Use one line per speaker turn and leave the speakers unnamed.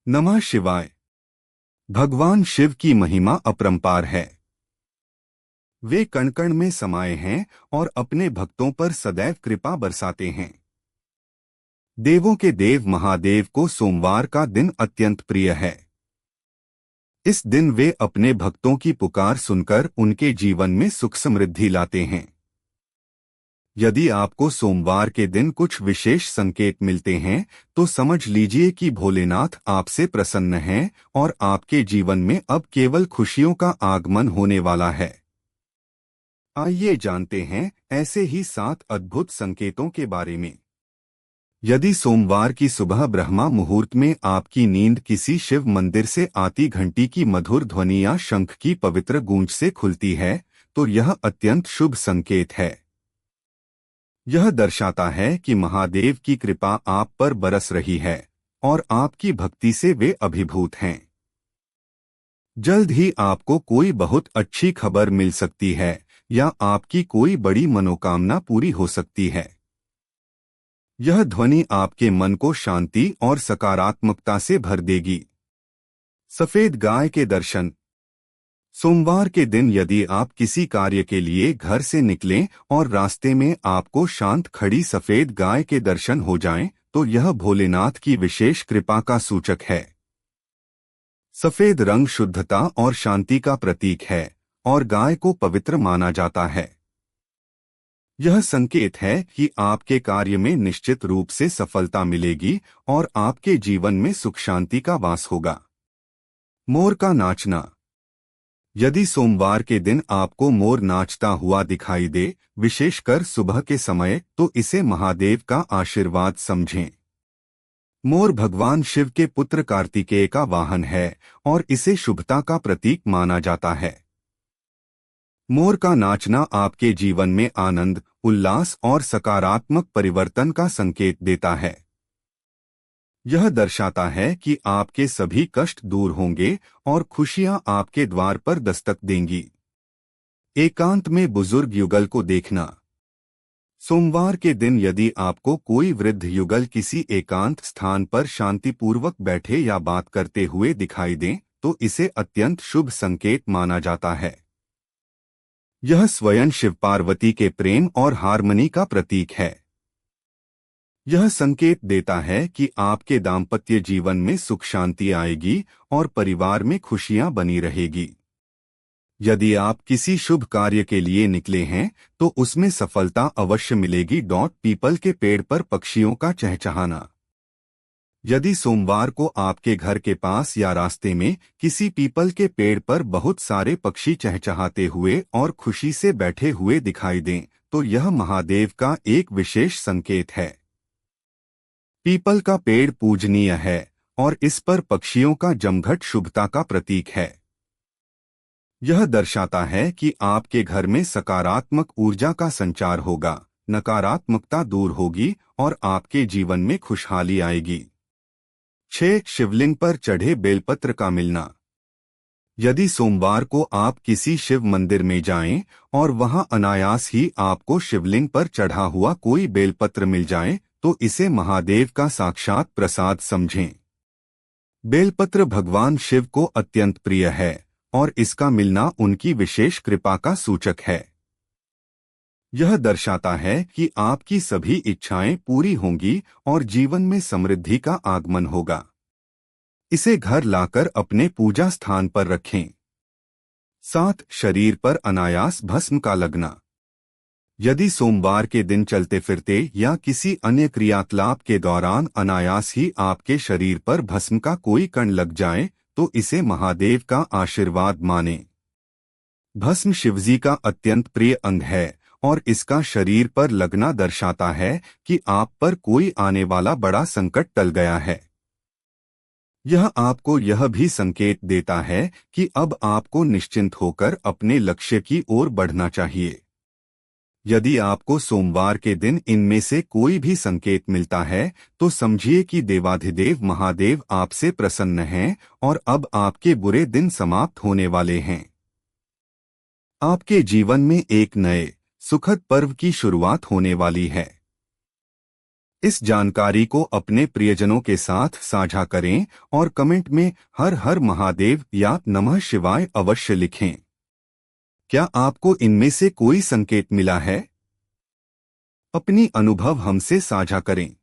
नमः शिवाय। भगवान शिव की महिमा अपरंपार है। वे कण कण में समाये हैं और अपने भक्तों पर सदैव कृपा बरसाते हैं। देवों के देव महादेव को सोमवार का दिन अत्यंत प्रिय है। इस दिन वे अपने भक्तों की पुकार सुनकर उनके जीवन में सुख समृद्धि लाते हैं। यदि आपको सोमवार के दिन कुछ विशेष संकेत मिलते हैं तो समझ लीजिए कि भोलेनाथ आपसे प्रसन्न हैं और आपके जीवन में अब केवल खुशियों का आगमन होने वाला है। आइए जानते हैं ऐसे ही 7 अद्भुत संकेतों के बारे में। यदि सोमवार की सुबह ब्रह्मा मुहूर्त में आपकी नींद किसी शिव मंदिर से आती घंटी की मधुर ध्वनि या शंख की पवित्र गूंज से खुलती है तो यह अत्यंत शुभ संकेत है। यह दर्शाता है कि महादेव की कृपा आप पर बरस रही है और आपकी भक्ति से वे अभिभूत हैं। जल्द ही आपको कोई बहुत अच्छी खबर मिल सकती है या आपकी कोई बड़ी मनोकामना पूरी हो सकती है। यह ध्वनि आपके मन को शांति और सकारात्मकता से भर देगी। सफेद गाय के दर्शन। सोमवार के दिन यदि आप किसी कार्य के लिए घर से निकलें और रास्ते में आपको शांत खड़ी सफेद गाय के दर्शन हो जाएं, तो यह भोलेनाथ की विशेष कृपा का सूचक है। सफेद रंग शुद्धता और शांति का प्रतीक है और गाय को पवित्र माना जाता है। यह संकेत है कि आपके कार्य में निश्चित रूप से सफलता मिलेगी और आपके जीवन में सुख शांति का वास होगा। मोर का नाचना। यदि सोमवार के दिन आपको मोर नाचता हुआ दिखाई दे, विशेषकर सुबह के समय, तो इसे महादेव का आशीर्वाद समझें। मोर भगवान शिव के पुत्र कार्तिकेय का वाहन है और इसे शुभता का प्रतीक माना जाता है। मोर का नाचना आपके जीवन में आनंद, उल्लास और सकारात्मक परिवर्तन का संकेत देता है। यह दर्शाता है कि आपके सभी कष्ट दूर होंगे और खुशियां आपके द्वार पर दस्तक देंगी। एकांत में बुजुर्ग युगल को देखना। सोमवार के दिन यदि आपको कोई वृद्ध युगल किसी एकांत स्थान पर शांतिपूर्वक बैठे या बात करते हुए दिखाई दें, तो इसे अत्यंत शुभ संकेत माना जाता है। यह स्वयं शिव पार्वती के प्रेम और हार्मनी का प्रतीक है। यह संकेत देता है कि आपके दाम्पत्य जीवन में सुख शांति आएगी और परिवार में खुशियां बनी रहेगी। यदि आप किसी शुभ कार्य के लिए निकले हैं तो उसमें सफलता अवश्य मिलेगी। पीपल के पेड़ पर पक्षियों का चहचहाना। यदि सोमवार को आपके घर के पास या रास्ते में किसी पीपल के पेड़ पर बहुत सारे पक्षी चहचहाते हुए और खुशी से बैठे हुए दिखाई दें, तो यह महादेव का एक विशेष संकेत है। पीपल का पेड़ पूजनीय है और इस पर पक्षियों का जमघट शुभता का प्रतीक है। यह दर्शाता है कि आपके घर में सकारात्मक ऊर्जा का संचार होगा, नकारात्मकता दूर होगी और आपके जीवन में खुशहाली आएगी। 6. शिवलिंग पर चढ़े बेलपत्र का मिलना। यदि सोमवार को आप किसी शिव मंदिर में जाएं और वहां अनायास ही आपको शिवलिंग पर चढ़ा हुआ कोई बेलपत्र मिल जाए, तो इसे महादेव का साक्षात प्रसाद समझें। बेलपत्र भगवान शिव को अत्यंत प्रिय है और इसका मिलना उनकी विशेष कृपा का सूचक है। यह दर्शाता है कि आपकी सभी इच्छाएं पूरी होंगी और जीवन में समृद्धि का आगमन होगा। इसे घर लाकर अपने पूजा स्थान पर रखें। 7. शरीर पर अनायास भस्म का लगना। यदि सोमवार के दिन चलते फिरते या किसी अन्य क्रियाकलाप के दौरान अनायास ही आपके शरीर पर भस्म का कोई कण लग जाए, तो इसे महादेव का आशीर्वाद मानें। भस्म शिवजी का अत्यंत प्रिय अंग है और इसका शरीर पर लगना दर्शाता है कि आप पर कोई आने वाला बड़ा संकट टल गया है। यह आपको यह भी संकेत देता है कि अब आपको निश्चिंत होकर अपने लक्ष्य की ओर बढ़ना चाहिए। यदि आपको सोमवार के दिन इनमें से कोई भी संकेत मिलता है तो समझिए कि देवाधिदेव महादेव आपसे प्रसन्न हैं और अब आपके बुरे दिन समाप्त होने वाले हैं। आपके जीवन में एक नए सुखद पर्व की शुरुआत होने वाली है। इस जानकारी को अपने प्रियजनों के साथ साझा करें और कमेंट में हर हर महादेव या नमः शिवाय अवश्य लिखें। क्या आपको इनमें से कोई संकेत मिला है? अपनी अनुभव हमसे साझा करें।